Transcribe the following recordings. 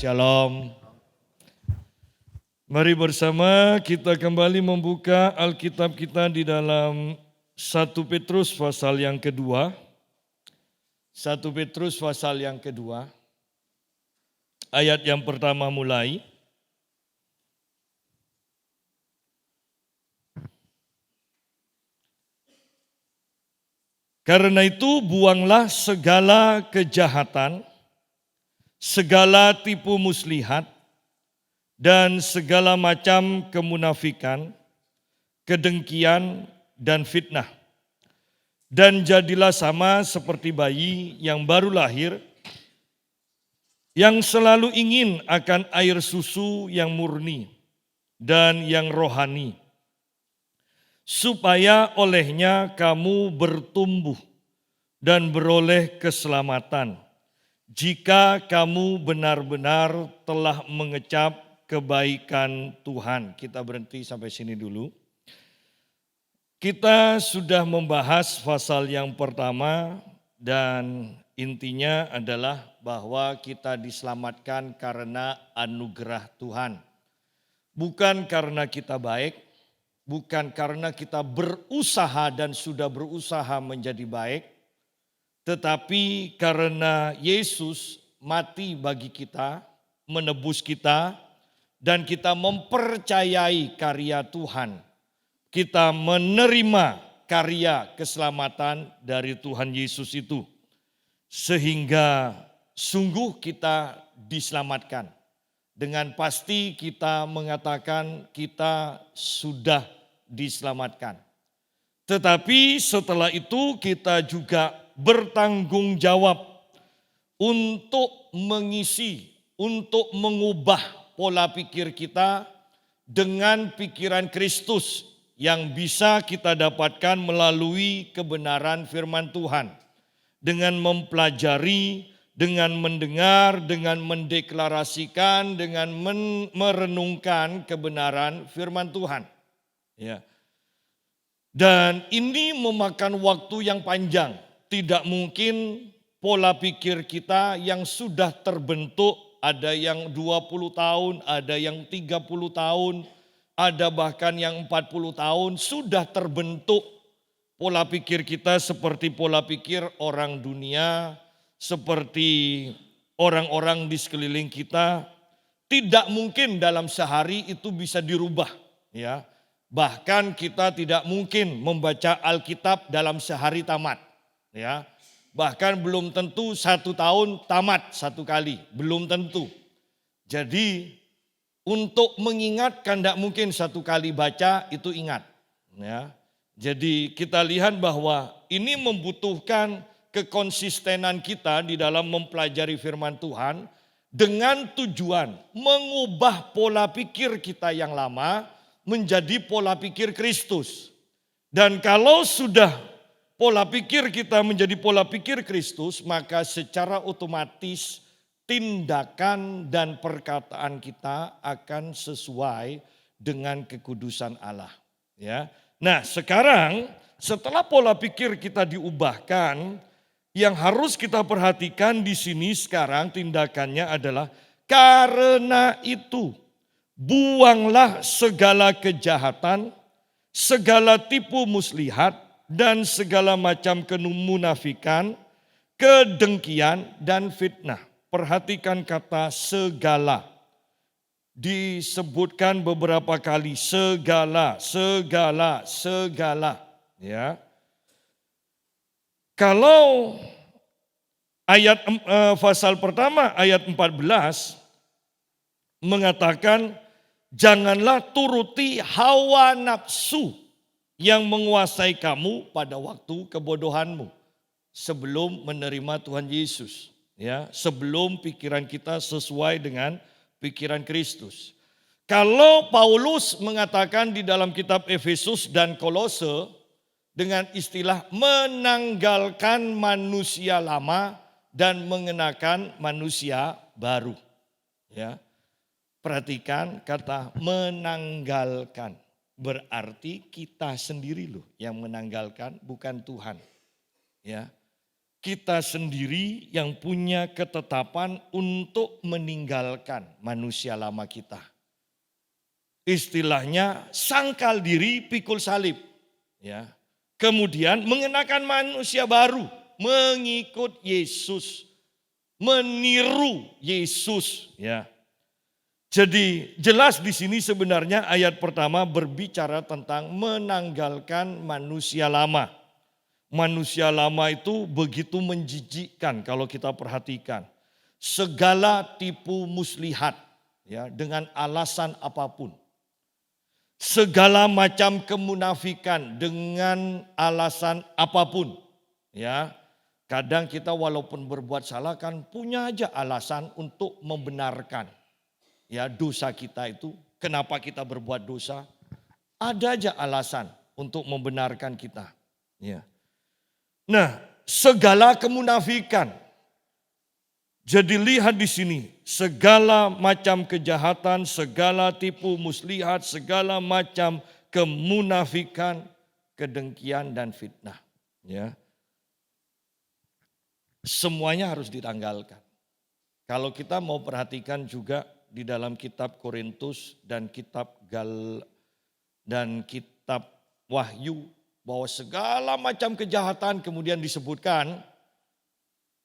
Shalom. Mari bersama kita kembali membuka Alkitab kita di dalam 1 Petrus pasal yang kedua. 1 Petrus pasal yang kedua. Ayat yang pertama mulai. Karena itu buanglah segala kejahatan, segala tipu muslihat, dan segala macam kemunafikan, kedengkian, dan fitnah. Dan jadilah sama seperti bayi yang baru lahir, yang selalu ingin akan air susu yang murni dan yang rohani, supaya olehnya kamu bertumbuh dan beroleh keselamatan, jika kamu benar-benar telah mengecap kebaikan Tuhan. Kita berhenti sampai sini dulu. Kita sudah membahas pasal yang pertama dan intinya adalah bahwa kita diselamatkan karena anugerah Tuhan. Bukan karena kita baik, bukan karena kita berusaha dan sudah berusaha menjadi baik, tetapi karena Yesus mati bagi kita, menebus kita, dan kita mempercayai karya Tuhan. Kita menerima karya keselamatan dari Tuhan Yesus itu. Sehingga sungguh kita diselamatkan. Dengan pasti kita mengatakan kita sudah diselamatkan. Tetapi setelah itu kita juga bertanggung jawab untuk mengisi, untuk mengubah pola pikir kita dengan pikiran Kristus yang bisa kita dapatkan melalui kebenaran firman Tuhan. Dengan mempelajari, dengan mendengar, dengan mendeklarasikan, dengan merenungkan kebenaran firman Tuhan. Ya. Dan ini memakan waktu yang panjang. Tidak mungkin pola pikir kita yang sudah terbentuk, ada yang 20 tahun, ada yang 30 tahun, ada bahkan yang 40 tahun, sudah terbentuk pola pikir kita seperti pola pikir orang dunia, seperti orang-orang di sekeliling kita. Tidak mungkin dalam sehari itu bisa dirubah. Ya. Bahkan kita tidak mungkin membaca Alkitab dalam sehari tamat. Ya. Bahkan belum tentu 1 tahun tamat 1 kali, belum tentu. Jadi untuk mengingatkan tidak mungkin 1 kali baca itu ingat. Ya. Jadi kita lihat bahwa ini membutuhkan kekonsistenan kita di dalam mempelajari firman Tuhan dengan tujuan mengubah pola pikir kita yang lama menjadi pola pikir Kristus. Dan kalau sudah pola pikir kita menjadi pola pikir Kristus, maka secara otomatis tindakan dan perkataan kita akan sesuai dengan kekudusan Allah. Ya. Nah, sekarang setelah pola pikir kita diubahkan, yang harus kita perhatikan di sini sekarang tindakannya adalah karena itu buanglah segala kejahatan, segala tipu muslihat, dan segala macam kemunafikan, kedengkian, dan fitnah. Perhatikan kata segala. Disebutkan beberapa kali segala. Ya. Kalau ayat pasal pertama ayat 14 mengatakan janganlah turuti hawa nafsu yang menguasai kamu pada waktu kebodohanmu sebelum menerima Tuhan Yesus, ya, sebelum pikiran kita sesuai dengan pikiran Kristus. Kalau Paulus mengatakan di dalam kitab Efesus dan Kolose dengan istilah menanggalkan manusia lama dan mengenakan manusia baru, ya. Perhatikan kata menanggalkan. Berarti kita sendiri loh yang menanggalkan, bukan Tuhan. Ya. kita sendiri yang punya ketetapan untuk meninggalkan manusia lama kita. Istilahnya sangkal diri, pikul salib. Ya. Kemudian mengenakan manusia baru, mengikut Yesus, meniru Yesus. Ya. Jadi jelas di sini sebenarnya ayat pertama berbicara tentang menanggalkan manusia lama. Manusia lama itu begitu menjijikkan kalau kita perhatikan. Segala tipu muslihat ya dengan alasan apapun. Segala macam kemunafikan dengan alasan apapun. Ya. Kadang kita walaupun berbuat salah kan punya aja alasan untuk membenarkan. Ya, dosa kita itu, kenapa kita berbuat dosa? Ada aja alasan untuk membenarkan kita. Ya. Nah, segala kemunafikan. Jadi lihat di sini, segala macam kejahatan, segala tipu muslihat, segala macam kemunafikan, kedengkian dan fitnah. Ya. Semuanya harus ditanggalkan. Kalau kita mau perhatikan juga di dalam kitab Korintus dan kitab Wahyu bahwa segala macam kejahatan kemudian disebutkan,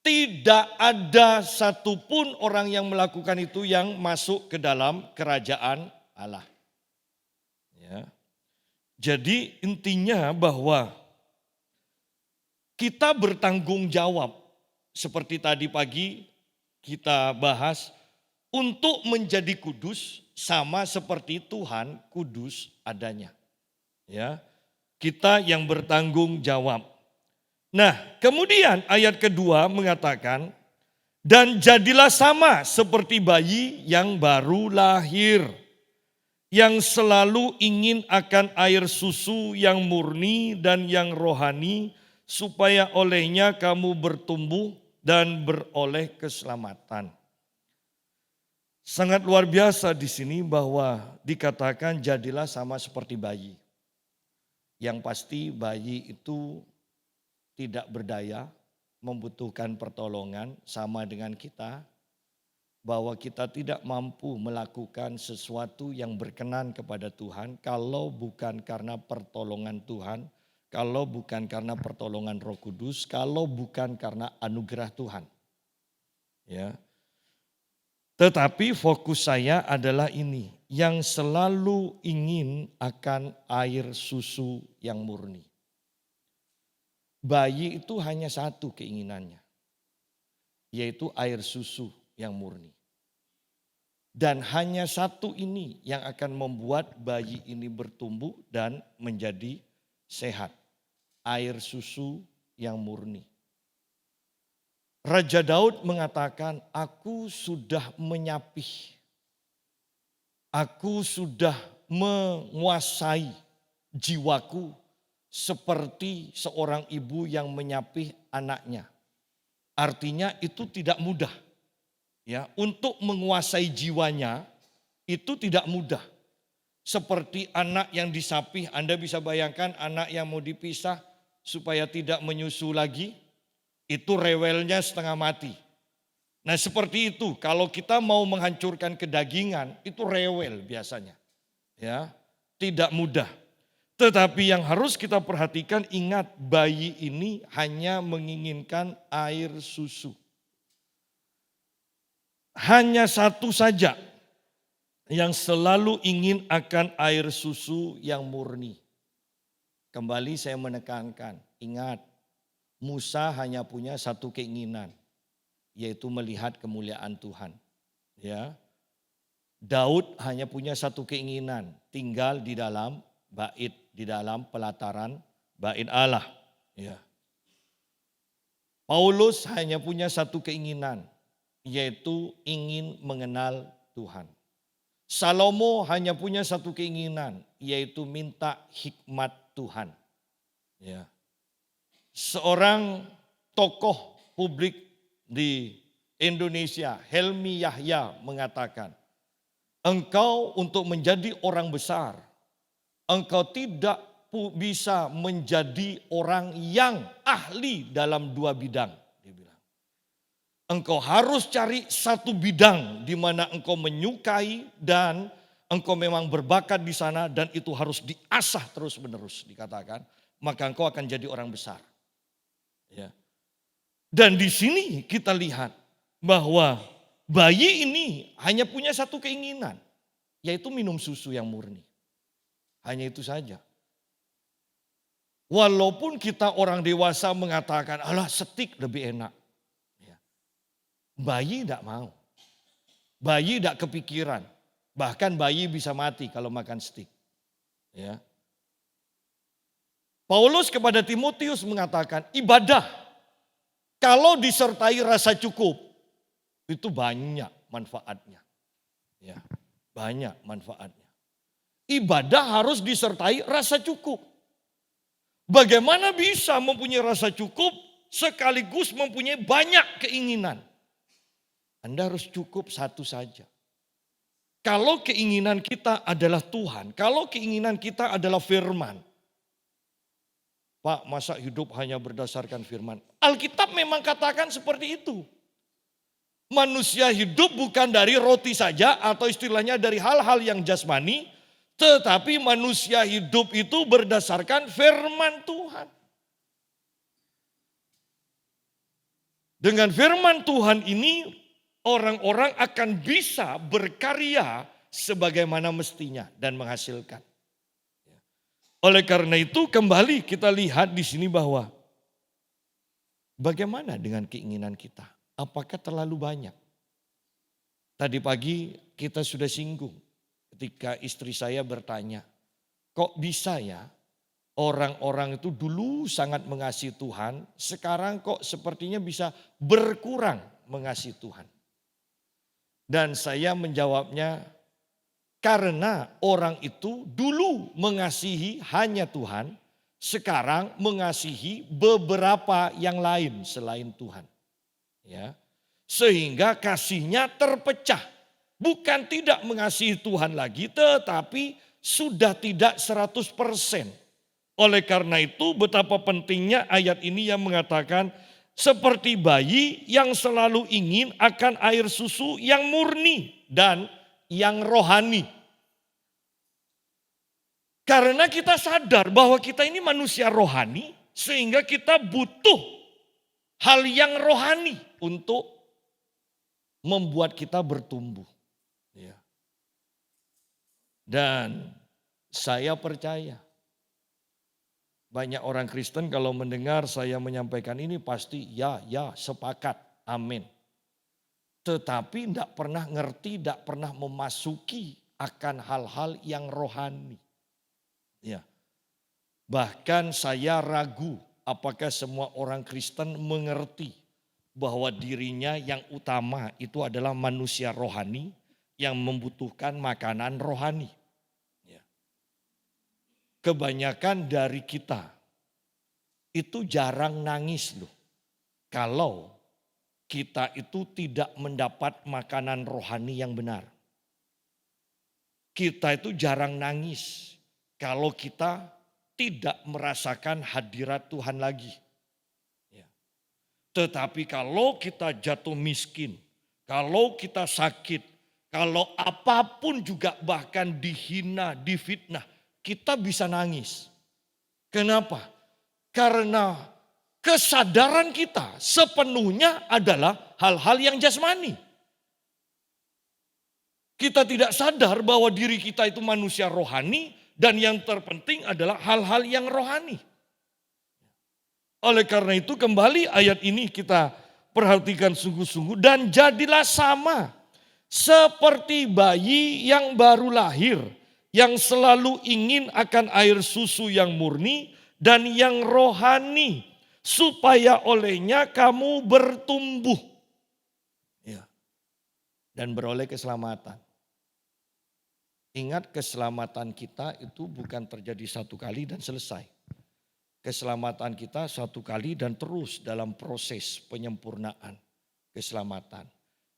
tidak ada satupun orang yang melakukan itu yang masuk ke dalam kerajaan Allah. Ya. Jadi intinya bahwa kita bertanggung jawab seperti tadi pagi kita bahas, untuk menjadi kudus sama seperti Tuhan kudus adanya. Ya. Kita yang bertanggung jawab. Nah, kemudian ayat kedua mengatakan, dan jadilah sama seperti bayi yang baru lahir, yang selalu ingin akan air susu yang murni dan yang rohani, supaya olehnya kamu bertumbuh dan beroleh keselamatan. Sangat luar biasa di sini bahwa dikatakan jadilah sama seperti bayi. Yang pasti bayi itu tidak berdaya, membutuhkan pertolongan sama dengan kita. Bahwa kita tidak mampu melakukan sesuatu yang berkenan kepada Tuhan kalau bukan karena pertolongan Tuhan, kalau bukan karena pertolongan Roh Kudus, kalau bukan karena anugerah Tuhan. Ya. Tetapi fokus saya adalah ini, yang selalu ingin akan air susu yang murni. Bayi itu hanya satu keinginannya, yaitu air susu yang murni. Dan hanya satu ini yang akan membuat bayi ini bertumbuh dan menjadi sehat. Air susu yang murni. Raja Daud mengatakan, aku sudah menyapih, aku sudah menguasai jiwaku seperti seorang ibu yang menyapih anaknya. Artinya itu tidak mudah. Ya, untuk menguasai jiwanya itu tidak mudah. Seperti anak yang disapih, Anda bisa bayangkan anak yang mau dipisah supaya tidak menyusu lagi. Itu rewelnya setengah mati. Nah seperti itu, kalau kita mau menghancurkan kedagingan, itu rewel biasanya. Ya, tidak mudah. Tetapi yang harus kita perhatikan, ingat bayi ini hanya menginginkan air susu. Hanya satu saja yang selalu ingin akan air susu yang murni. Kembali saya menekankan, ingat. Musa hanya punya satu keinginan, yaitu melihat kemuliaan Tuhan. Ya, Daud hanya punya satu keinginan, tinggal di dalam bait, di dalam pelataran bait Allah. Ya. Paulus hanya punya satu keinginan, yaitu ingin mengenal Tuhan. Salomo hanya punya satu keinginan, yaitu minta hikmat Tuhan. Ya. Seorang tokoh publik di Indonesia, Helmi Yahya mengatakan, engkau untuk menjadi orang besar, engkau tidak bisa menjadi orang yang ahli dalam dua bidang. Engkau harus cari satu bidang di mana engkau menyukai dan engkau memang berbakat di sana dan itu harus diasah terus-menerus dikatakan. Maka engkau akan jadi orang besar. Ya. Dan di sini kita lihat bahwa bayi ini hanya punya satu keinginan, yaitu minum susu yang murni. Hanya itu saja. Walaupun kita orang dewasa mengatakan, alah stik lebih enak. Bayi tidak mau. Bayi tidak kepikiran. Bahkan bayi bisa mati kalau makan stik. Ya. Paulus kepada Timotius mengatakan ibadah kalau disertai rasa cukup itu banyak manfaatnya. Ya, banyak manfaatnya. Ibadah harus disertai rasa cukup. Bagaimana bisa mempunyai rasa cukup sekaligus mempunyai banyak keinginan? Anda harus cukup satu saja. Kalau keinginan kita adalah Tuhan, kalau keinginan kita adalah firman. Pak, masa hidup hanya berdasarkan firman? Alkitab memang katakan seperti itu. Manusia hidup bukan dari roti saja atau istilahnya dari hal-hal yang jasmani. Tetapi manusia hidup itu berdasarkan firman Tuhan. Dengan firman Tuhan ini orang-orang akan bisa berkarya sebagaimana mestinya dan menghasilkan. Oleh karena itu kembali kita lihat di sini bahwa bagaimana dengan keinginan kita? Apakah terlalu banyak? Tadi pagi kita sudah singgung ketika istri saya bertanya, kok bisa ya orang-orang itu dulu sangat mengasihi Tuhan, sekarang kok sepertinya bisa berkurang mengasihi Tuhan. Dan saya menjawabnya, karena orang itu dulu mengasihi hanya Tuhan, sekarang mengasihi beberapa yang lain selain Tuhan. Ya. Sehingga kasihnya terpecah. Bukan tidak mengasihi Tuhan lagi, tetapi sudah tidak 100%. Oleh karena itu betapa pentingnya ayat ini yang mengatakan, seperti bayi yang selalu ingin akan air susu yang murni dan yang rohani. Karena kita sadar bahwa kita ini manusia rohani, sehingga kita butuh hal yang rohani untuk membuat kita bertumbuh. Ya. Dan saya percaya banyak orang Kristen kalau mendengar saya menyampaikan ini pasti ya sepakat, amin. Tetapi tidak pernah ngerti, tidak pernah memasuki akan hal-hal yang rohani. Ya. Bahkan saya ragu apakah semua orang Kristen mengerti bahwa dirinya yang utama itu adalah manusia rohani yang membutuhkan makanan rohani. Kebanyakan dari kita itu jarang nangis loh. Kalau kita itu tidak mendapat makanan rohani yang benar. Kita itu jarang nangis kalau kita tidak merasakan hadirat Tuhan lagi. Tetapi kalau kita jatuh miskin, kalau kita sakit, kalau apapun juga bahkan dihina, difitnah, kita bisa nangis. Kenapa? Karena kesadaran kita sepenuhnya adalah hal-hal yang jasmani. Kita tidak sadar bahwa diri kita itu manusia rohani dan yang terpenting adalah hal-hal yang rohani. Oleh karena itu kembali ayat ini kita perhatikan sungguh-sungguh dan jadilah sama seperti bayi yang baru lahir, yang selalu ingin akan air susu yang murni dan yang rohani, supaya olehnya kamu bertumbuh ya, dan beroleh keselamatan. Ingat, keselamatan kita itu bukan terjadi satu kali dan selesai. Keselamatan kita satu kali dan terus dalam proses penyempurnaan keselamatan.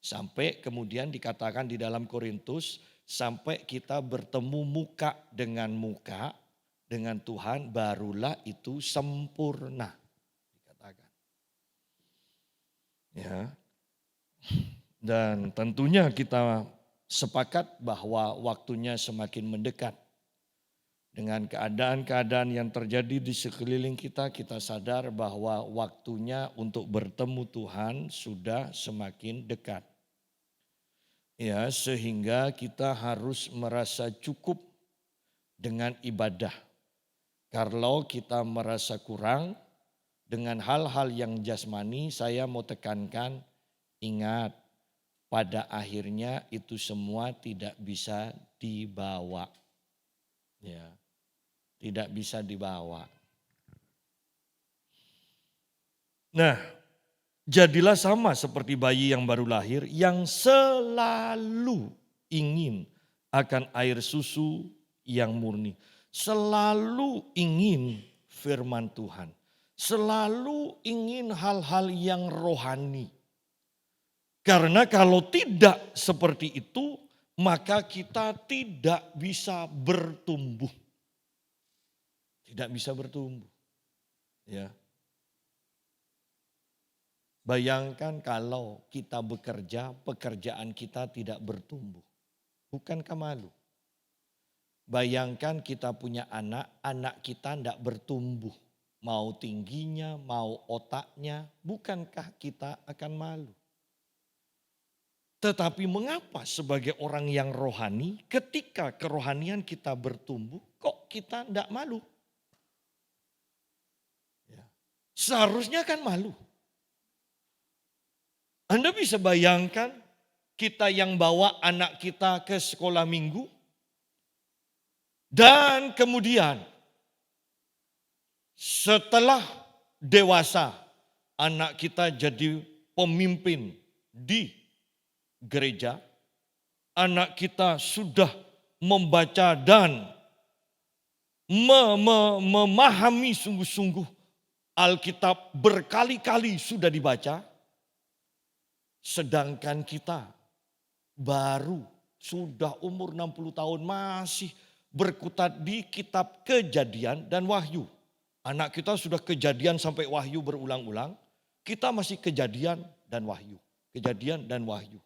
Sampai kemudian dikatakan di dalam Korintus, sampai kita bertemu muka dengan Tuhan, barulah itu sempurna. Dikatakan. Ya. Dan tentunya kita sepakat bahwa waktunya semakin mendekat. Dengan keadaan-keadaan yang terjadi di sekeliling kita, kita sadar bahwa waktunya untuk bertemu Tuhan sudah semakin dekat. Ya, sehingga kita harus merasa cukup dengan ibadah. Kalau kita merasa kurang dengan hal-hal yang jasmani, saya mau tekankan, ingat, pada akhirnya itu semua tidak bisa dibawa. Ya, tidak bisa dibawa. Nah, jadilah sama seperti bayi yang baru lahir yang selalu ingin akan air susu yang murni. Selalu ingin firman Tuhan. Selalu ingin hal-hal yang rohani. Karena kalau tidak seperti itu, maka kita tidak bisa bertumbuh. Tidak bisa bertumbuh. Ya. Bayangkan kalau kita bekerja, pekerjaan kita tidak bertumbuh. Bukankah malu? Bayangkan kita punya anak, anak kita tidak bertumbuh. Mau tingginya, mau otaknya, bukankah kita akan malu? Tetapi mengapa sebagai orang yang rohani, ketika kerohanian kita bertumbuh, kok kita tidak malu? Ya. Seharusnya kan malu. Anda bisa bayangkan kita yang bawa anak kita ke sekolah minggu, dan kemudian setelah dewasa anak kita jadi pemimpin di gereja, anak kita sudah membaca dan memahami sungguh-sungguh Alkitab berkali-kali sudah dibaca, sedangkan kita baru sudah umur 60 tahun masih berkutat di kitab Kejadian dan Wahyu. Anak kita sudah Kejadian sampai Wahyu berulang-ulang, kita masih Kejadian dan Wahyu. Kejadian dan Wahyu.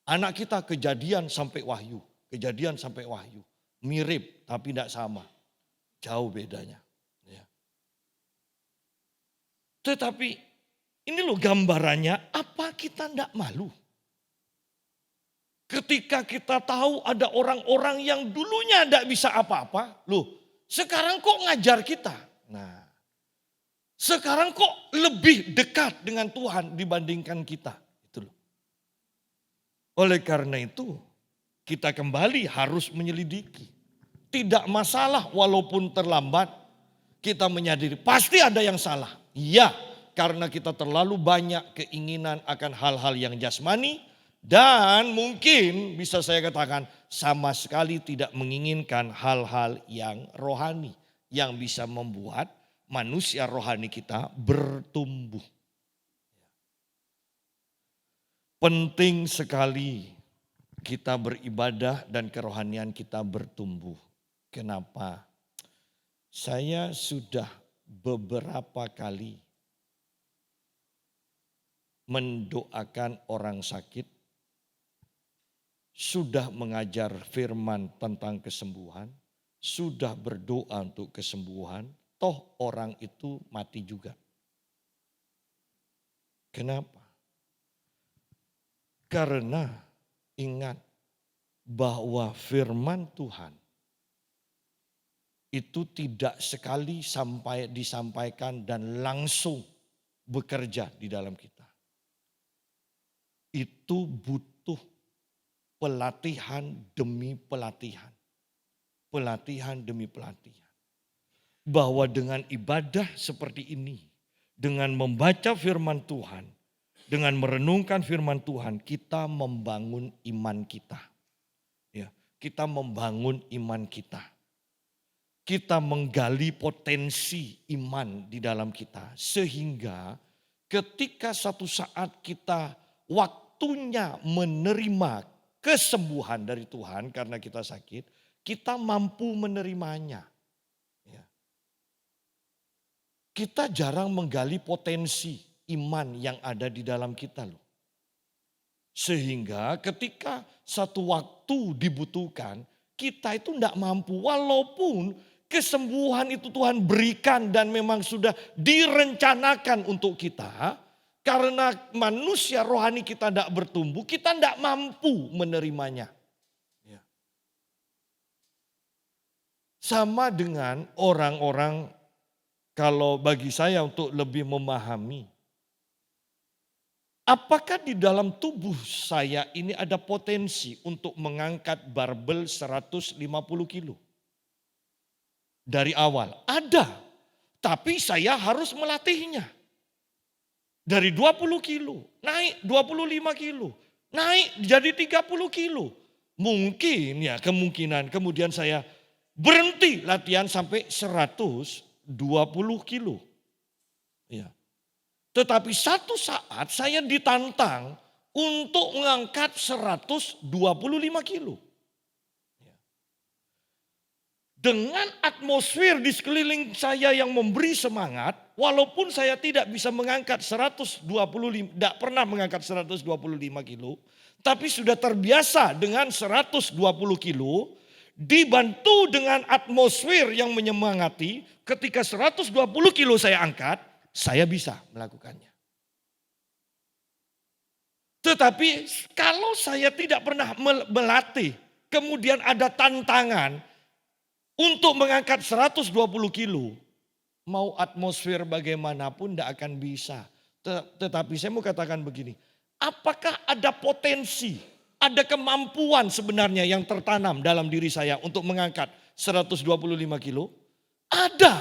Anak kita Kejadian sampai Wahyu, Kejadian sampai Wahyu. Mirip tapi tidak sama. Jauh bedanya. Ya. Tetapi ini loh gambarannya, apa kita tidak malu? Ketika kita tahu ada orang-orang yang dulunya tidak bisa apa-apa, loh sekarang kok ngajar kita? Nah, sekarang kok lebih dekat dengan Tuhan dibandingkan kita? Itu loh. Oleh karena itu, kita kembali harus menyelidiki. Tidak masalah walaupun terlambat, kita menyadari pasti ada yang salah. Iya, karena kita terlalu banyak keinginan akan hal-hal yang jasmani, dan mungkin bisa saya katakan sama sekali tidak menginginkan hal-hal yang rohani. Yang bisa membuat manusia rohani kita bertumbuh. Penting sekali kita beribadah dan kerohanian kita bertumbuh. Kenapa? Saya sudah beberapa kali mendoakan orang sakit, sudah mengajar firman tentang kesembuhan, sudah berdoa untuk kesembuhan, toh orang itu mati juga. Kenapa? Karena ingat bahwa firman Tuhan itu tidak sekali sampai disampaikan dan langsung bekerja di dalam kita. Itu butuh pelatihan demi pelatihan. Pelatihan demi pelatihan. Bahwa dengan ibadah seperti ini, dengan membaca firman Tuhan, dengan merenungkan firman Tuhan, kita membangun iman kita. Ya, kita membangun iman kita. Kita menggali potensi iman di dalam kita. Sehingga ketika satu saat kita waktunya menerima kesembuhan dari Tuhan karena kita sakit, kita mampu menerimanya. Ya. Kita jarang menggali potensi iman yang ada di dalam kita loh. Sehingga ketika satu waktu dibutuhkan, kita itu tidak mampu walaupun kesembuhan itu Tuhan berikan dan memang sudah direncanakan untuk kita. Karena manusia rohani kita tidak bertumbuh, kita tidak mampu menerimanya. Ya. Sama dengan orang-orang, kalau bagi saya untuk lebih memahami, apakah di dalam tubuh saya ini ada potensi untuk mengangkat barbel 150 kilo? Dari awal ada, tapi saya harus melatihnya. Dari 20 kilo, naik 25 kilo, naik jadi 30 kilo. Mungkin ya kemungkinan kemudian saya berhenti latihan sampai 120 kilo. Ya. Tetapi satu saat saya ditantang untuk mengangkat 125 kilo. Dengan atmosfer di sekeliling saya yang memberi semangat, walaupun saya tidak bisa mengangkat 125, tidak pernah mengangkat 125 kilo, tapi sudah terbiasa dengan 120 kilo, dibantu dengan atmosfer yang menyemangati, ketika 120 kilo saya angkat, saya bisa melakukannya. Tetapi kalau saya tidak pernah melatih, kemudian ada tantangan, untuk mengangkat 120 kilo, mau atmosfer bagaimanapun tidak akan bisa. Tetapi saya mau katakan begini, apakah ada potensi, ada kemampuan sebenarnya yang tertanam dalam diri saya untuk mengangkat 125 kilo? Ada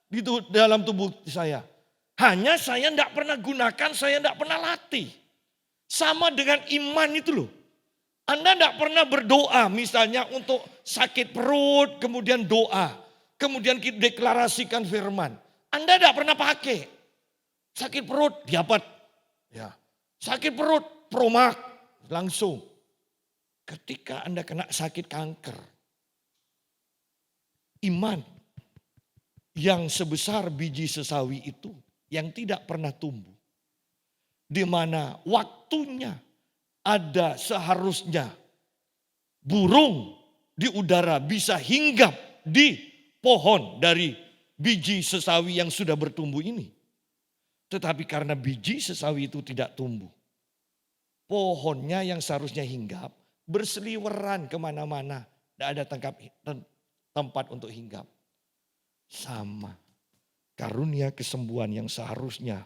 di dalam tubuh saya. Hanya saya tidak pernah gunakan, saya tidak pernah latih. Sama dengan iman itu loh. Anda tidak pernah berdoa misalnya untuk sakit perut, kemudian doa. Kemudian kita deklarasikan firman. Anda tidak pernah pakai. Sakit perut, diapat. Ya. Sakit perut, promak. Langsung. Ketika Anda kena sakit kanker. Iman yang sebesar biji sesawi itu. Yang tidak pernah tumbuh. Di mana waktunya ada seharusnya burung di udara bisa hinggap di pohon dari biji sesawi yang sudah bertumbuh ini. Tetapi karena biji sesawi itu tidak tumbuh, pohonnya yang seharusnya hinggap berseliweran kemana-mana. Tidak ada tempat untuk hinggap. Sama karunia kesembuhan yang seharusnya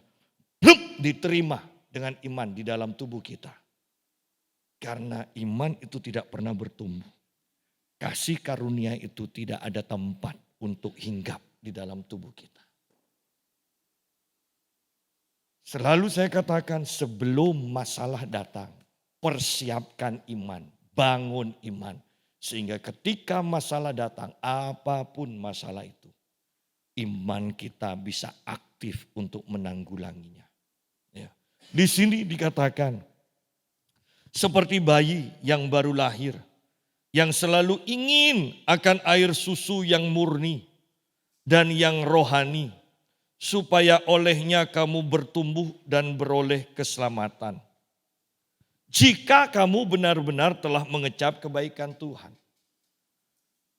diterima dengan iman di dalam tubuh kita. Karena iman itu tidak pernah bertumbuh. Kasih karunia itu tidak ada tempat untuk hinggap di dalam tubuh kita. Selalu saya katakan sebelum masalah datang, persiapkan iman, bangun iman. Sehingga ketika masalah datang, apapun masalah itu, iman kita bisa aktif untuk menanggulanginya. Ya. Di sini dikatakan, seperti bayi yang baru lahir, yang selalu ingin akan air susu yang murni dan yang rohani, supaya olehnya kamu bertumbuh dan beroleh keselamatan. Jika kamu benar-benar telah mengecap kebaikan Tuhan.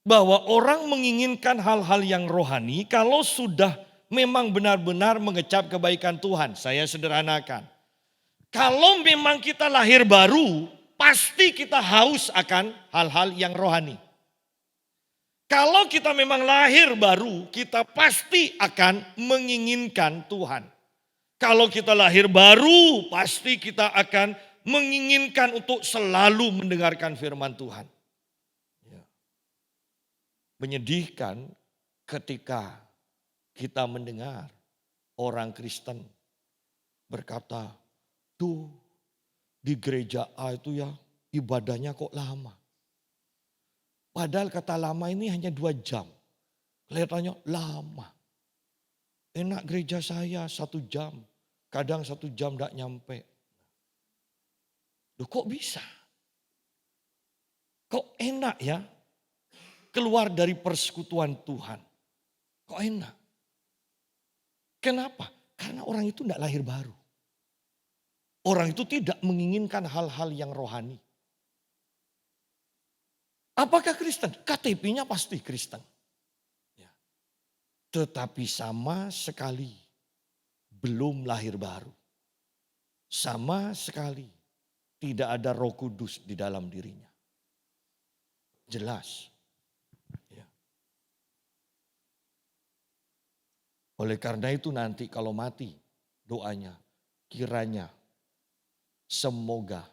Bahwa orang menginginkan hal-hal yang rohani kalau sudah memang benar-benar mengecap kebaikan Tuhan. Saya sederhanakan. Kalau memang kita lahir baru, pasti kita haus akan hal-hal yang rohani. Kalau kita memang lahir baru, kita pasti akan menginginkan Tuhan. Kalau kita lahir baru, pasti kita akan menginginkan untuk selalu mendengarkan firman Tuhan. Menyedihkan ketika kita mendengar orang Kristen berkata, tuh di gereja A itu ya ibadahnya kok lama. Padahal kata lama ini hanya 2 jam. Kelihatannya lama. Enak gereja saya 1 jam. Kadang 1 jam tidak nyampe. Loh kok bisa? Kok enak ya? Keluar dari persekutuan Tuhan. Kok enak? Kenapa? Karena orang itu tidak lahir baru. Orang itu tidak menginginkan hal-hal yang rohani. Apakah Kristen? KTP-nya pasti Kristen. Ya. Tetapi sama sekali belum lahir baru. Sama sekali tidak ada Roh Kudus di dalam dirinya. Jelas. Ya. Oleh karena itu nanti kalau mati doanya kiranya semoga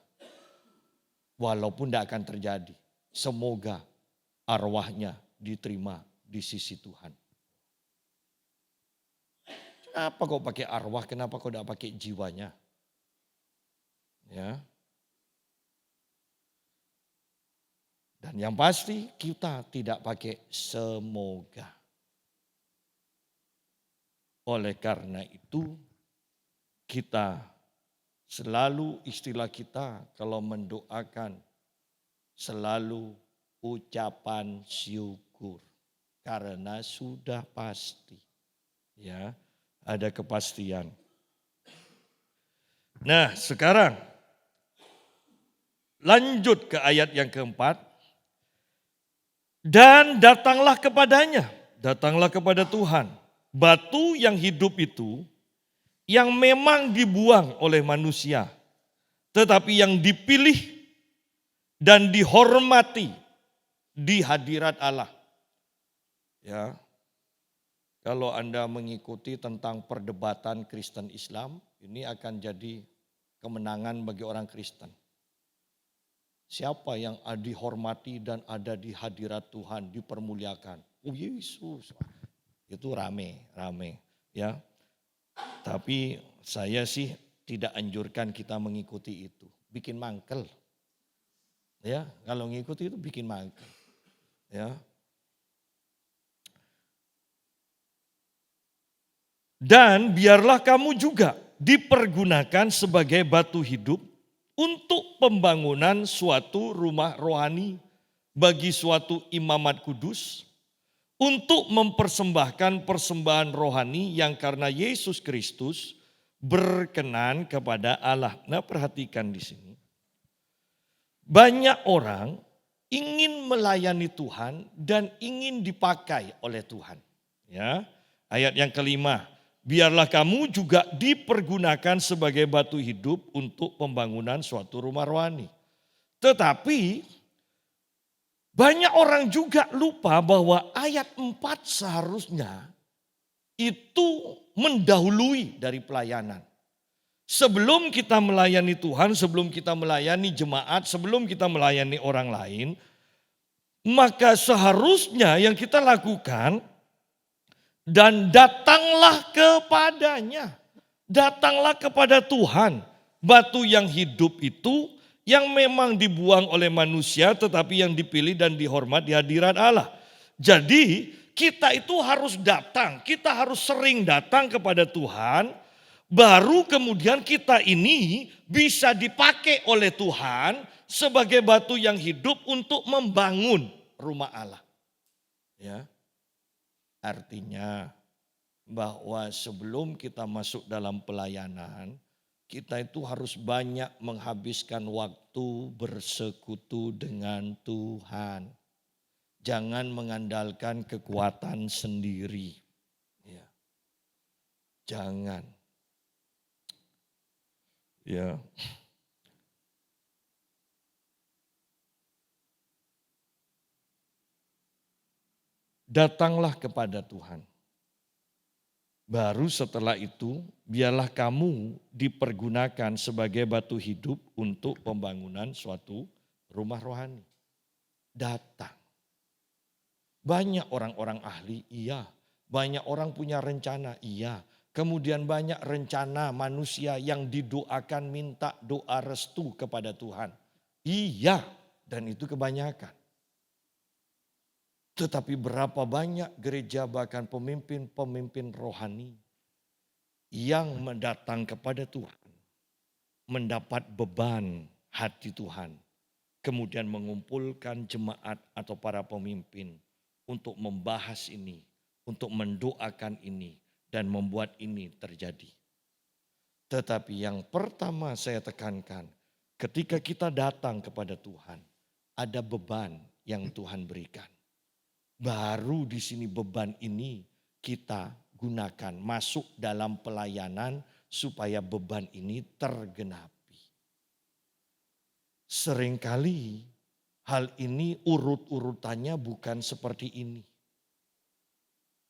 walaupun tidak akan terjadi. Semoga arwahnya diterima di sisi Tuhan. Kenapa kau pakai arwah? Kenapa kau tidak pakai jiwanya? Ya. Dan yang pasti kita tidak pakai semoga. Oleh karena itu kita selalu istilah kita kalau mendoakan selalu ucapan syukur. Karena sudah pasti. Ya, ada kepastian. Nah sekarang lanjut ke ayat yang keempat. Dan datanglah kepadanya, datanglah kepada Tuhan. Batu yang hidup itu yang memang dibuang oleh manusia. Tetapi yang dipilih dan dihormati di hadirat Allah. Ya, kalau Anda mengikuti tentang perdebatan Kristen Islam, ini akan jadi kemenangan bagi orang Kristen. Siapa yang dihormati dan ada di hadirat Tuhan, dipermuliakan? Oh Yesus. Itu rame ya. Tapi saya sih tidak anjurkan kita mengikuti itu. Bikin mangkel. Ya, kalau mengikuti itu bikin mangkel. Ya. Dan biarlah kamu juga dipergunakan sebagai batu hidup untuk pembangunan suatu rumah rohani bagi suatu imamat kudus, untuk mempersembahkan persembahan rohani yang karena Yesus Kristus berkenan kepada Allah. Nah perhatikan di sini. Banyak orang ingin melayani Tuhan dan ingin dipakai oleh Tuhan. Ya, ayat yang kelima. Biarlah kamu juga dipergunakan sebagai batu hidup untuk pembangunan suatu rumah rohani. Tetapi banyak orang juga lupa bahwa ayat 4 seharusnya itu mendahului dari pelayanan. Sebelum kita melayani Tuhan, sebelum kita melayani jemaat, sebelum kita melayani orang lain, maka seharusnya yang kita lakukan dan datanglah kepadanya. Datanglah kepada Tuhan. Batu yang hidup itu yang memang dibuang oleh manusia tetapi yang dipilih dan dihormat di hadirat Allah. Jadi kita itu harus datang. Kita harus sering datang kepada Tuhan. Baru kemudian kita ini bisa dipakai oleh Tuhan sebagai batu yang hidup untuk membangun rumah Allah. Ya. Artinya bahwa sebelum kita masuk dalam pelayanan, kita itu harus banyak menghabiskan waktu bersekutu dengan Tuhan. Jangan mengandalkan kekuatan sendiri. Ya. Jangan. Ya. Datanglah kepada Tuhan. Baru setelah itu biarlah kamu dipergunakan sebagai batu hidup untuk pembangunan suatu rumah rohani. Datang. Banyak orang-orang ahli, iya. Banyak orang punya rencana, iya. Kemudian banyak rencana manusia yang didoakan minta doa restu kepada Tuhan. Iya, dan itu kebanyakan. Tetapi berapa banyak gereja bahkan pemimpin-pemimpin rohani yang mendatang kepada Tuhan. Mendapat beban hati Tuhan. Kemudian mengumpulkan jemaat atau para pemimpin untuk membahas ini. Untuk mendoakan ini dan membuat ini terjadi. Tetapi yang pertama saya tekankan, ketika kita datang kepada Tuhan, ada beban yang Tuhan berikan. Baru di sini beban ini kita gunakan masuk dalam pelayanan supaya beban ini tergenapi. Seringkali hal ini urut-urutannya bukan seperti ini.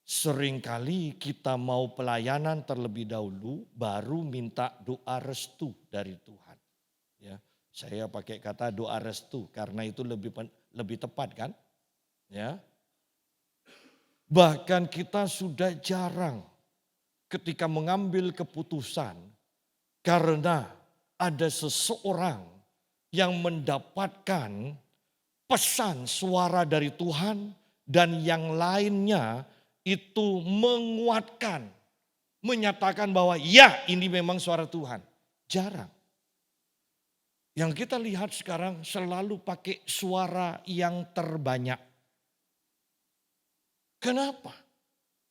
Seringkali kita mau pelayanan terlebih dahulu baru minta doa restu dari Tuhan. Ya, saya pakai kata doa restu karena itu lebih tepat kan? Ya. Bahkan kita sudah jarang ketika mengambil keputusan karena ada seseorang yang mendapatkan pesan suara dari Tuhan dan yang lainnya itu menguatkan, menyatakan bahwa ya ini memang suara Tuhan. Jarang. Yang kita lihat sekarang selalu pakai suara yang terbanyak. Kenapa?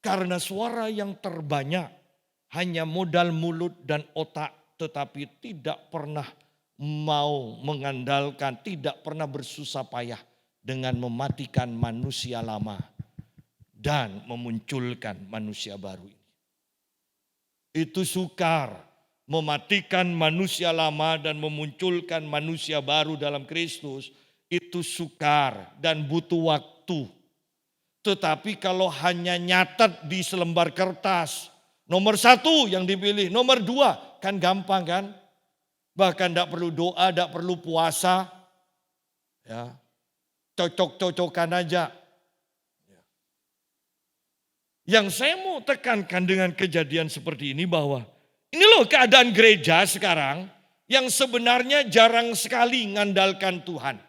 Karena suara yang terbanyak hanya modal mulut dan otak, tetapi tidak pernah mau mengandalkan, tidak pernah bersusah payah dengan mematikan manusia lama dan memunculkan manusia baru ini. Itu sukar mematikan manusia lama dan memunculkan manusia baru dalam Kristus, itu sukar dan butuh waktu. Tetapi kalau hanya nyatet di selembar kertas, nomor 1 yang dipilih, nomor 2 kan gampang kan? Bahkan tidak perlu doa, tidak perlu puasa. Ya, cocok-cocokan aja. Yang saya mau tekankan dengan kejadian seperti ini bahwa ini loh keadaan gereja sekarang yang sebenarnya jarang sekali mengandalkan Tuhan.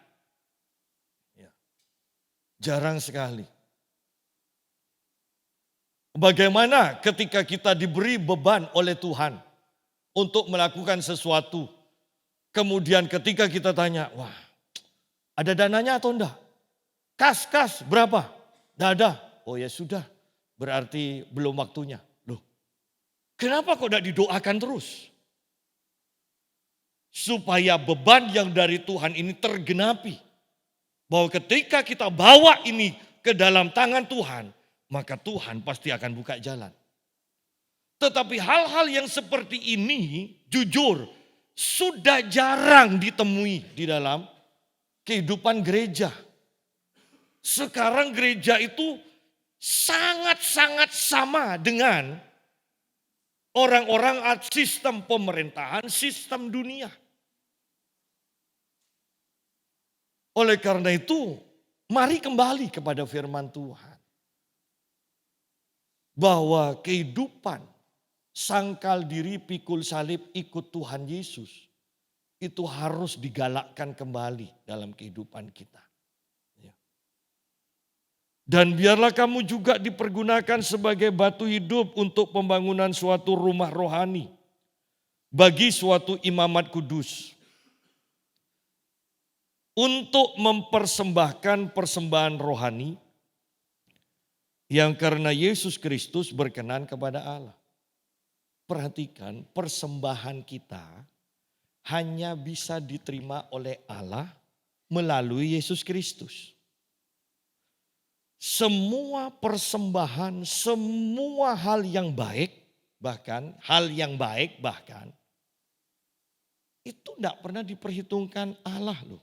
Ya, jarang sekali. Bagaimana ketika kita diberi beban oleh Tuhan untuk melakukan sesuatu. Kemudian ketika kita tanya, wah ada dananya atau enggak? Kas berapa? Enggak ada. Oh ya sudah, berarti belum waktunya. Loh, kenapa kok enggak didoakan terus? Supaya beban yang dari Tuhan ini tergenapi. Bahwa ketika kita bawa ini ke dalam tangan Tuhan, maka Tuhan pasti akan buka jalan. Tetapi hal-hal yang seperti ini jujur sudah jarang ditemui di dalam kehidupan gereja. Sekarang gereja itu sangat-sangat sama dengan orang-orang sistem pemerintahan, sistem dunia. Oleh karena itu, mari kembali kepada firman Tuhan. Bahwa kehidupan sangkal diri pikul salib ikut Tuhan Yesus itu harus digalakkan kembali dalam kehidupan kita. Ya. Dan biarlah kamu juga dipergunakan sebagai batu hidup untuk pembangunan suatu rumah rohani bagi suatu imamat kudus. Untuk mempersembahkan persembahan rohani yang karena Yesus Kristus berkenan kepada Allah. Perhatikan, persembahan kita hanya bisa diterima oleh Allah melalui Yesus Kristus. Semua persembahan, semua hal yang baik, bahkan itu tidak pernah diperhitungkan Allah loh.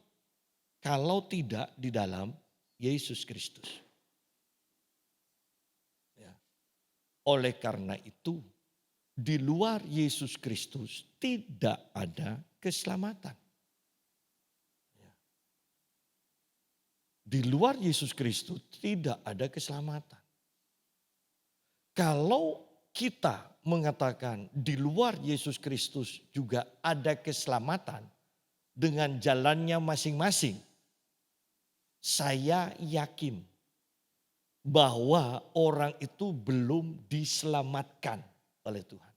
Kalau tidak di dalam Yesus Kristus. Oleh karena itu, di luar Yesus Kristus tidak ada keselamatan. Di luar Yesus Kristus tidak ada keselamatan. Kalau kita mengatakan di luar Yesus Kristus juga ada keselamatan dengan jalannya masing-masing, saya yakin bahwa orang itu belum diselamatkan oleh Tuhan.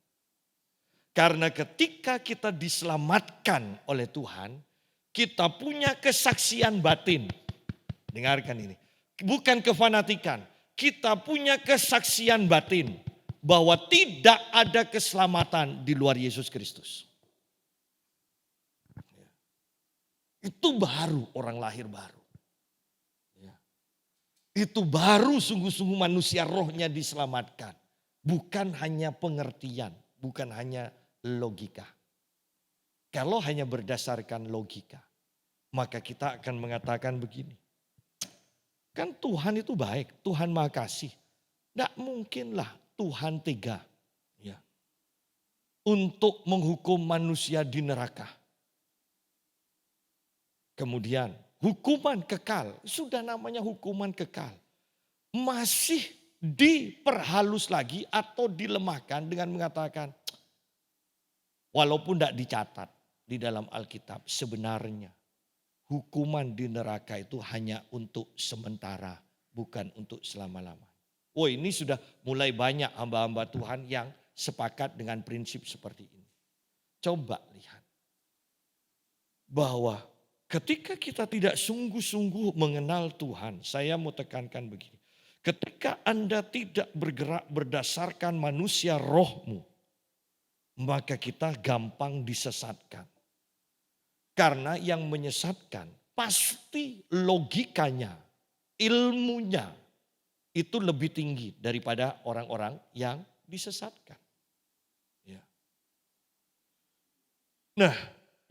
Karena ketika kita diselamatkan oleh Tuhan, kita punya kesaksian batin. Dengarkan ini, bukan kefanatikan, kita punya kesaksian batin bahwa tidak ada keselamatan di luar Yesus Kristus. Itu baru orang lahir baru. Itu baru sungguh-sungguh manusia rohnya diselamatkan. Bukan hanya pengertian, bukan hanya logika. Kalau hanya berdasarkan logika, maka kita akan mengatakan begini. Kan Tuhan itu baik, Tuhan Maha Kasih. Tidak mungkinlah Tuhan tega untuk menghukum manusia di neraka. Kemudian hukuman kekal, sudah namanya hukuman kekal. Masih diperhalus lagi atau dilemahkan dengan mengatakan, walaupun tidak dicatat di dalam Alkitab, sebenarnya hukuman di neraka itu hanya untuk sementara, bukan untuk selama-lamanya. Oh, ini sudah mulai banyak hamba-hamba Tuhan yang sepakat dengan prinsip seperti ini. Coba lihat bahwa ketika kita tidak sungguh-sungguh mengenal Tuhan, saya mau tekankan begini. Ketika Anda tidak bergerak berdasarkan manusia rohmu, maka kita gampang disesatkan. Karena yang menyesatkan pasti logikanya, ilmunya itu lebih tinggi daripada orang-orang yang disesatkan. Ya. Nah,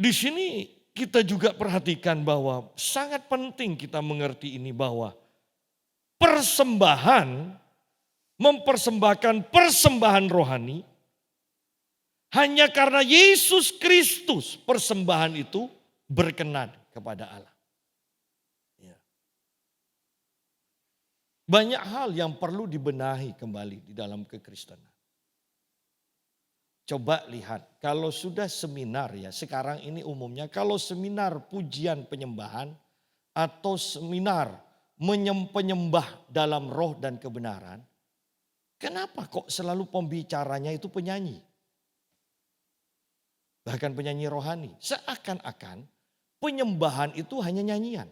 di sini kita juga perhatikan bahwa sangat penting kita mengerti ini bahwa mempersembahkan persembahan rohani hanya karena Yesus Kristus persembahan itu berkenan kepada Allah. Ya. Banyak hal yang perlu dibenahi kembali di dalam kekristenan. Coba lihat, kalau sudah seminar ya, sekarang ini umumnya kalau seminar pujian penyembahan atau seminar penyembah dalam roh dan kebenaran, kenapa kok selalu pembicaranya itu penyanyi? Bahkan penyanyi rohani, seakan-akan penyembahan itu hanya nyanyian.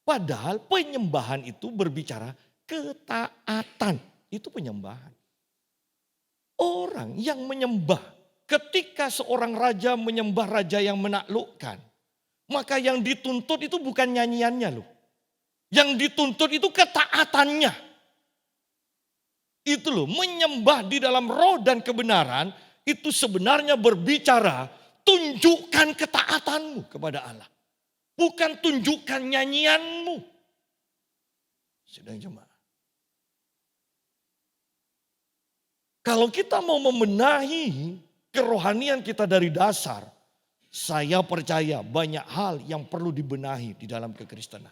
Padahal penyembahan itu berbicara ketaatan, itu penyembahan. Orang yang menyembah, ketika seorang raja menyembah raja yang menaklukkan, maka yang dituntut itu bukan nyanyiannya loh. Yang dituntut itu ketaatannya. Itu loh, menyembah di dalam roh dan kebenaran itu sebenarnya berbicara tunjukkan ketaatanmu kepada Allah. Bukan tunjukkan nyanyianmu. Sedang jemaah. Kalau kita mau membenahi kerohanian kita dari dasar, saya percaya banyak hal yang perlu dibenahi di dalam kekristenan.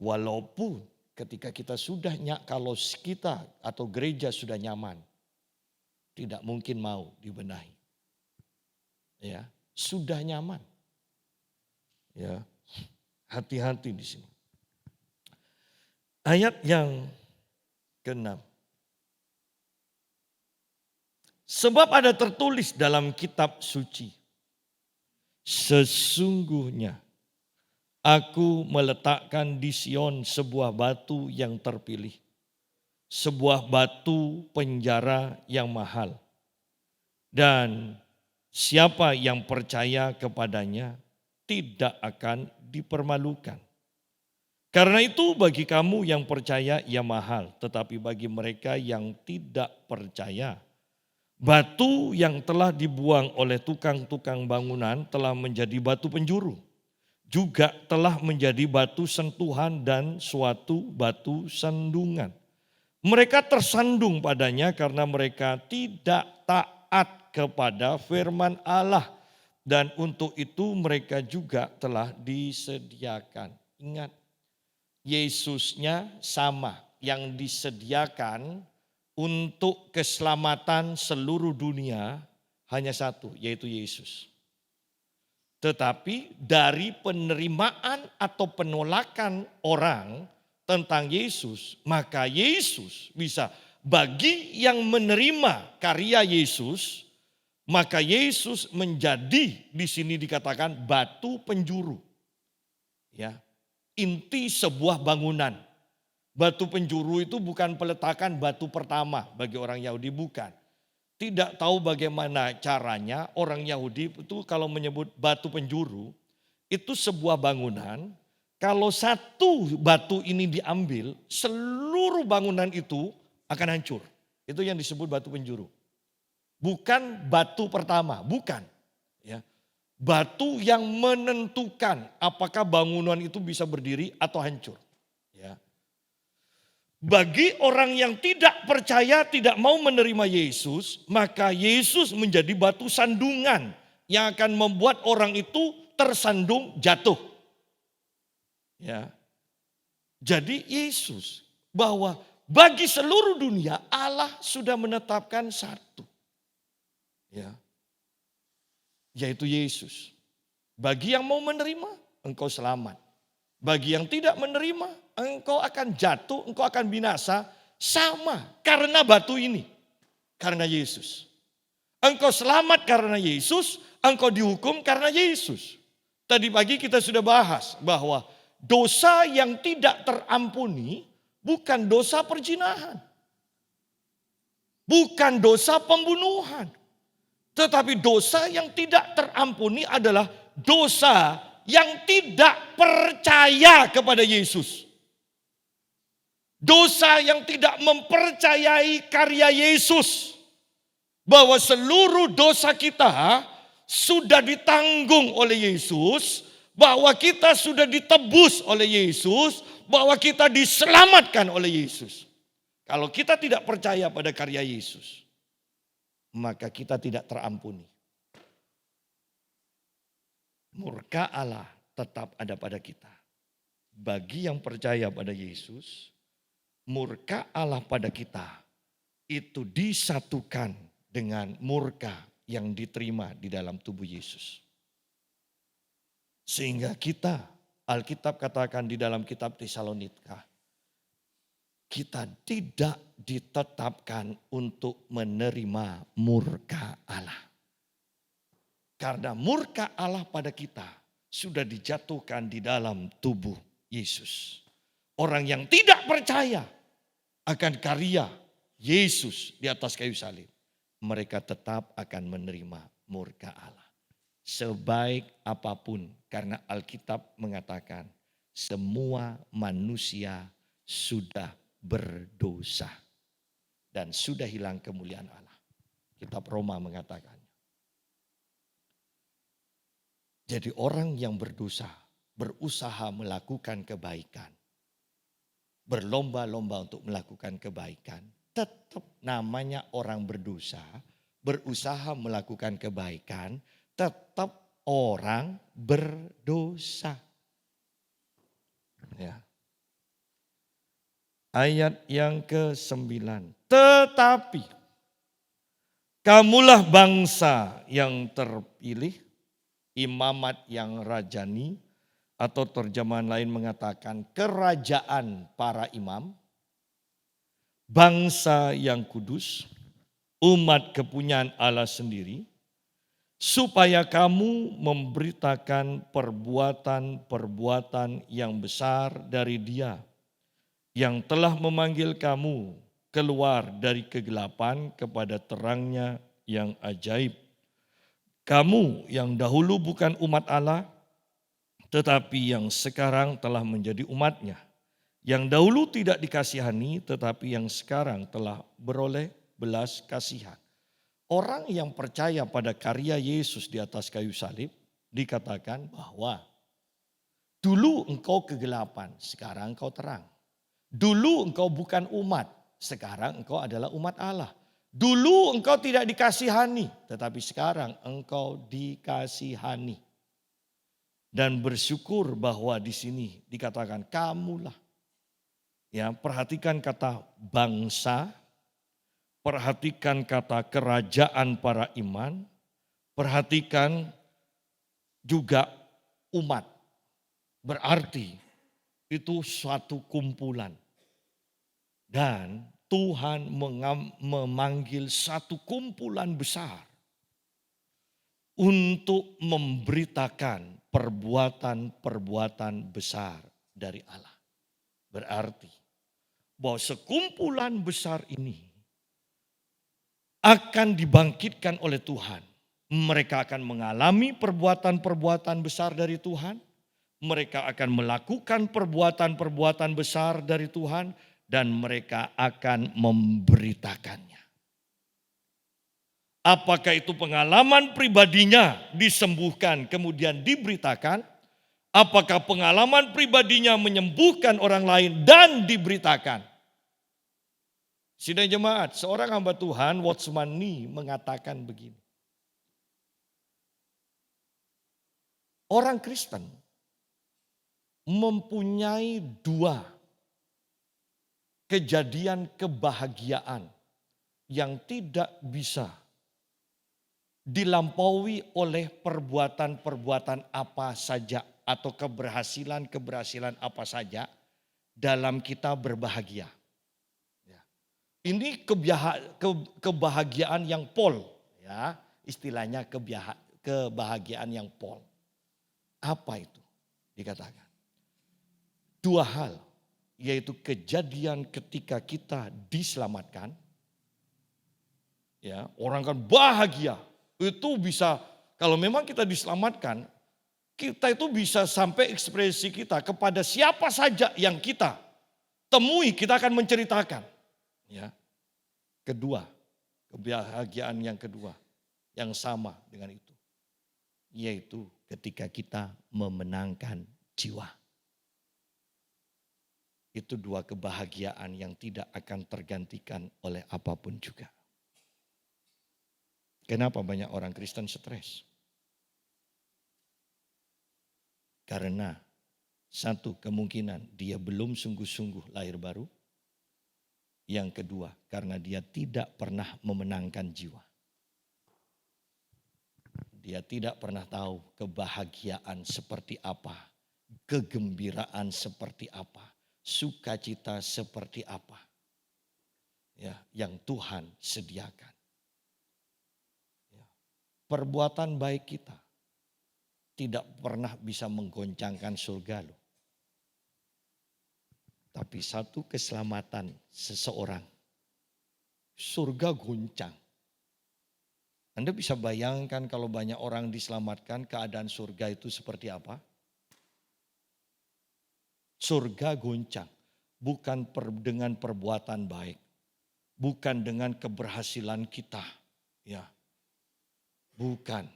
Walaupun ketika kita sudah kalau kita atau gereja sudah nyaman, tidak mungkin mau dibenahi. Ya, sudah nyaman. Ya, hati-hati di sini. Ayat yang ke-6. Sebab ada tertulis dalam kitab suci, sesungguhnya aku meletakkan di Sion sebuah batu yang terpilih, sebuah batu penjara yang mahal. Dan siapa yang percaya kepadanya tidak akan dipermalukan. Karena itu bagi kamu yang percaya ia mahal, tetapi bagi mereka yang tidak percaya, batu yang telah dibuang oleh tukang-tukang bangunan telah menjadi batu penjuru. Juga telah menjadi batu sentuhan dan suatu batu sandungan. Mereka tersandung padanya karena mereka tidak taat kepada firman Allah. Dan untuk itu mereka juga telah disediakan. Ingat, Yesusnya sama yang disediakan untuk keselamatan seluruh dunia hanya satu, yaitu Yesus. Tetapi dari penerimaan atau penolakan orang tentang Yesus, maka Yesus bisa bagi yang menerima karya Yesus, maka Yesus menjadi di sini dikatakan batu penjuru. Ya. inti sebuah bangunan. Batu penjuru itu bukan peletakan batu pertama bagi orang Yahudi, bukan. Tidak tahu bagaimana caranya orang Yahudi itu kalau menyebut batu penjuru, itu sebuah bangunan. Kalau satu batu ini diambil, seluruh bangunan itu akan hancur. Itu yang disebut batu penjuru. Bukan batu pertama, bukan. Ya. Batu yang menentukan apakah bangunan itu bisa berdiri atau hancur. Ya. Bagi orang yang tidak percaya, tidak mau menerima Yesus, maka Yesus menjadi batu sandungan yang akan membuat orang itu tersandung jatuh. Ya. Jadi Yesus bahwa bagi seluruh dunia Allah sudah menetapkan satu. Ya. Yaitu Yesus. Bagi yang mau menerima, engkau selamat. Bagi yang tidak menerima, engkau akan jatuh, engkau akan binasa. Sama karena batu ini. Karena Yesus. Engkau selamat karena Yesus, engkau dihukum karena Yesus. Tadi pagi kita sudah bahas bahwa dosa yang tidak terampuni bukan dosa perzinahan. Bukan dosa pembunuhan. Tetapi dosa yang tidak terampuni adalah dosa yang tidak percaya kepada Yesus. Dosa yang tidak mempercayai karya Yesus. Bahwa seluruh dosa kita sudah ditanggung oleh Yesus. Bahwa kita sudah ditebus oleh Yesus. Bahwa kita diselamatkan oleh Yesus. Kalau kita tidak percaya pada karya Yesus, maka kita tidak terampuni. Murka Allah tetap ada pada kita. Bagi yang percaya pada Yesus, murka Allah pada kita itu disatukan dengan murka yang diterima di dalam tubuh Yesus. Sehingga kita, Alkitab katakan di dalam kitab Tesalonika, kita tidak ditetapkan untuk menerima murka Allah. Karena murka Allah pada kita sudah dijatuhkan di dalam tubuh Yesus. Orang yang tidak percaya akan karya Yesus di atas kayu salib, mereka tetap akan menerima murka Allah. Sebaik apapun, karena Alkitab mengatakan semua manusia sudah berdosa dan sudah hilang kemuliaan Allah. Kitab Roma mengatakan. Jadi orang yang berdosa berusaha melakukan kebaikan, berlomba-lomba untuk melakukan kebaikan, tetap namanya orang berdosa, berusaha melakukan kebaikan, tetap orang berdosa. Ya. Ayat yang ke-9. Tetapi kamulah bangsa yang terpilih, imamat yang rajani, atau terjemahan lain mengatakan kerajaan para imam, bangsa yang kudus, umat kepunyaan Allah sendiri, supaya kamu memberitakan perbuatan-perbuatan yang besar dari Dia yang telah memanggil kamu keluar dari kegelapan kepada terangnya yang ajaib. Kamu yang dahulu bukan umat Allah, tetapi yang sekarang telah menjadi umat-Nya. Yang dahulu tidak dikasihani, tetapi yang sekarang telah beroleh belas kasihan. Orang yang percaya pada karya Yesus di atas kayu salib, dikatakan bahwa dulu engkau kegelapan, sekarang engkau terang. Dulu engkau bukan umat, sekarang engkau adalah umat Allah. Dulu engkau tidak dikasihani, tetapi sekarang engkau dikasihani. Dan bersyukur bahwa di sini dikatakan kamulah. Ya, perhatikan kata bangsa, perhatikan kata kerajaan para iman, perhatikan juga umat. Berarti itu suatu kumpulan. Dan Tuhan memanggil satu kumpulan besar untuk memberitakan perbuatan-perbuatan besar dari Allah. Berarti bahwa sekumpulan besar ini akan dibangkitkan oleh Tuhan. Mereka akan mengalami perbuatan-perbuatan besar dari Tuhan. Mereka akan melakukan perbuatan-perbuatan besar dari Tuhan. Dan mereka akan memberitakannya. Apakah itu pengalaman pribadinya disembuhkan kemudian diberitakan? Apakah pengalaman pribadinya menyembuhkan orang lain dan diberitakan? Sidang jemaat, seorang hamba Tuhan, Watchman Nee, mengatakan begini. Orang Kristen mempunyai dua kejadian kebahagiaan yang tidak bisa dilampaui oleh perbuatan-perbuatan apa saja atau keberhasilan-keberhasilan apa saja dalam kita berbahagia. Ini kebahagiaan yang pol, ya, istilahnya kebahagiaan yang pol. Apa itu? Dikatakan dua hal, yaitu kejadian ketika kita diselamatkan. Ya, orang kan bahagia. Itu bisa, kalau memang kita diselamatkan, kita itu bisa sampai ekspresi kita kepada siapa saja yang kita temui, kita akan menceritakan. Ya. Kedua, kebahagiaan yang kedua yang sama dengan itu, yaitu ketika kita memenangkan jiwa. Itu dua kebahagiaan yang tidak akan tergantikan oleh apapun juga. Kenapa banyak orang Kristen stres? Karena satu, kemungkinan dia belum sungguh-sungguh lahir baru. Yang kedua, karena dia tidak pernah memenangkan jiwa. Dia tidak pernah tahu kebahagiaan seperti apa, kegembiraan seperti apa, sukacita seperti apa, ya, yang Tuhan sediakan. Ya. Perbuatan baik kita tidak pernah bisa menggoncangkan surga loh. Tapi satu keselamatan seseorang, surga goncang. Anda bisa bayangkan kalau banyak orang diselamatkan, keadaan surga itu seperti apa? Surga goncang, bukan dengan perbuatan baik, bukan dengan keberhasilan kita, ya, bukan.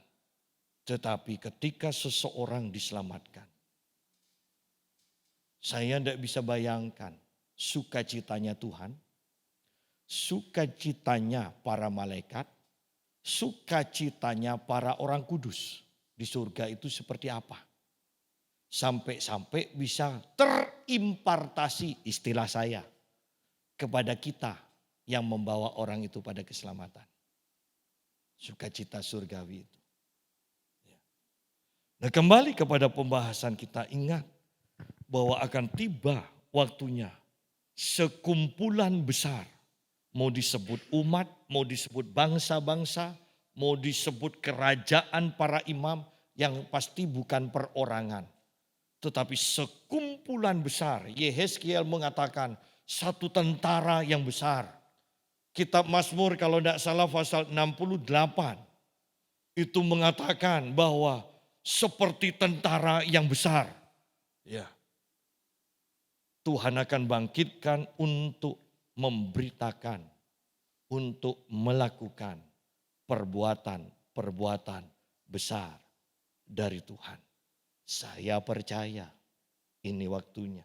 Tetapi ketika seseorang diselamatkan, saya tidak bisa bayangkan sukacitanya Tuhan, sukacitanya para malaikat, sukacitanya para orang kudus di surga itu seperti apa. Sampai-sampai bisa terimpartasi, istilah saya, kepada kita yang membawa orang itu pada keselamatan. Sukacita surgawi itu. Nah, kembali kepada pembahasan kita, ingat bahwa akan tiba waktunya sekumpulan besar, mau disebut umat, mau disebut bangsa-bangsa, mau disebut kerajaan para imam, yang pasti bukan perorangan. Tetapi sekumpulan besar, Yehezkiel mengatakan satu tentara yang besar. Kitab Mazmur kalau tidak salah pasal 68 itu mengatakan bahwa seperti tentara yang besar. Ya. Tuhan akan bangkitkan untuk memberitakan, untuk melakukan perbuatan-perbuatan besar dari Tuhan. Saya percaya ini waktunya.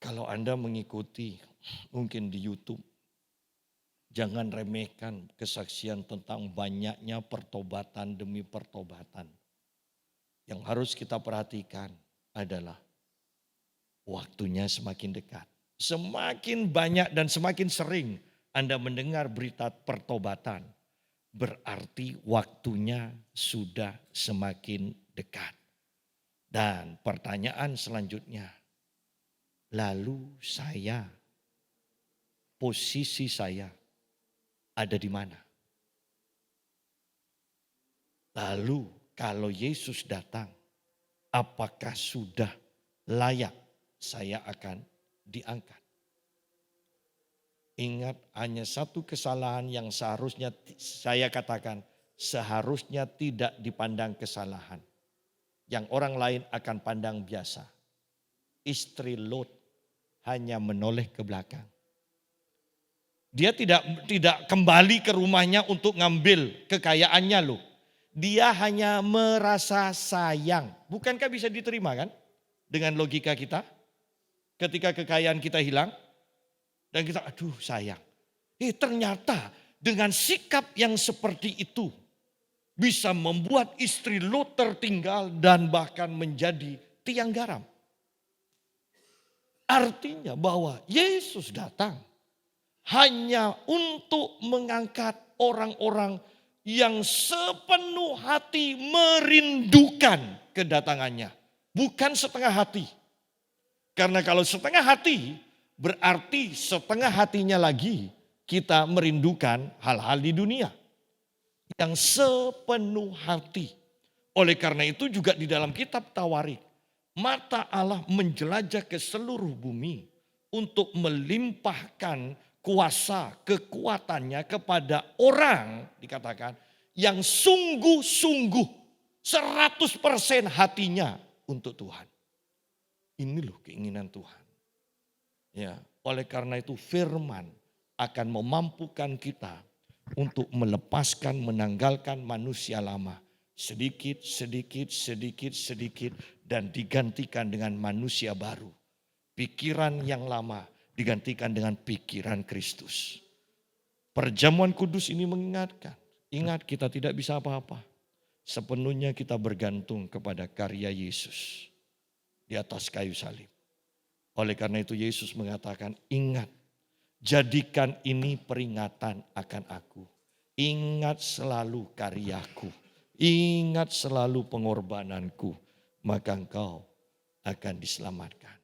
Kalau Anda mengikuti mungkin di YouTube, jangan remehkan kesaksian tentang banyaknya pertobatan demi pertobatan. Yang harus kita perhatikan adalah waktunya semakin dekat. Semakin banyak dan semakin sering Anda mendengar berita pertobatan, berarti waktunya sudah semakin dekat. Dan pertanyaan selanjutnya, lalu posisi saya ada di mana? Lalu kalau Yesus datang, apakah sudah layak saya akan diangkat. Ingat, hanya satu kesalahan yang seharusnya saya katakan seharusnya tidak dipandang kesalahan. Yang orang lain akan pandang biasa. Istri Lot hanya menoleh ke belakang. Dia tidak kembali ke rumahnya untuk ngambil kekayaannya loh. Dia hanya merasa sayang. Bukankah bisa diterima kan? Dengan logika kita. Ketika kekayaan kita hilang. Dan kita aduh sayang. Ternyata dengan sikap yang seperti itu. Bisa membuat istri Lot tertinggal dan bahkan menjadi tiang garam. Artinya bahwa Yesus datang. Hanya untuk mengangkat orang-orang yang sepenuh hati merindukan kedatangannya. Bukan setengah hati. Karena kalau setengah hati berarti setengah hatinya lagi kita merindukan hal-hal di dunia. Yang sepenuh hati. Oleh karena itu juga di dalam kitab Tawarik. Mata Allah menjelajah ke seluruh bumi. Untuk melimpahkan kuasa kekuatannya kepada orang dikatakan yang sungguh-sungguh 100% hatinya untuk Tuhan. Ini loh keinginan Tuhan. Ya, oleh karena itu firman akan memampukan kita untuk melepaskan, menanggalkan manusia lama. Sedikit dan digantikan dengan manusia baru. Pikiran yang lama digantikan dengan pikiran Kristus. Perjamuan kudus ini mengingatkan. Ingat kita tidak bisa apa-apa. Sepenuhnya kita bergantung kepada karya Yesus. Di atas kayu salib. Oleh karena itu Yesus mengatakan ingat. Jadikan ini peringatan akan aku. Ingat selalu karyaku. Ingat selalu pengorbananku. Maka engkau akan diselamatkan.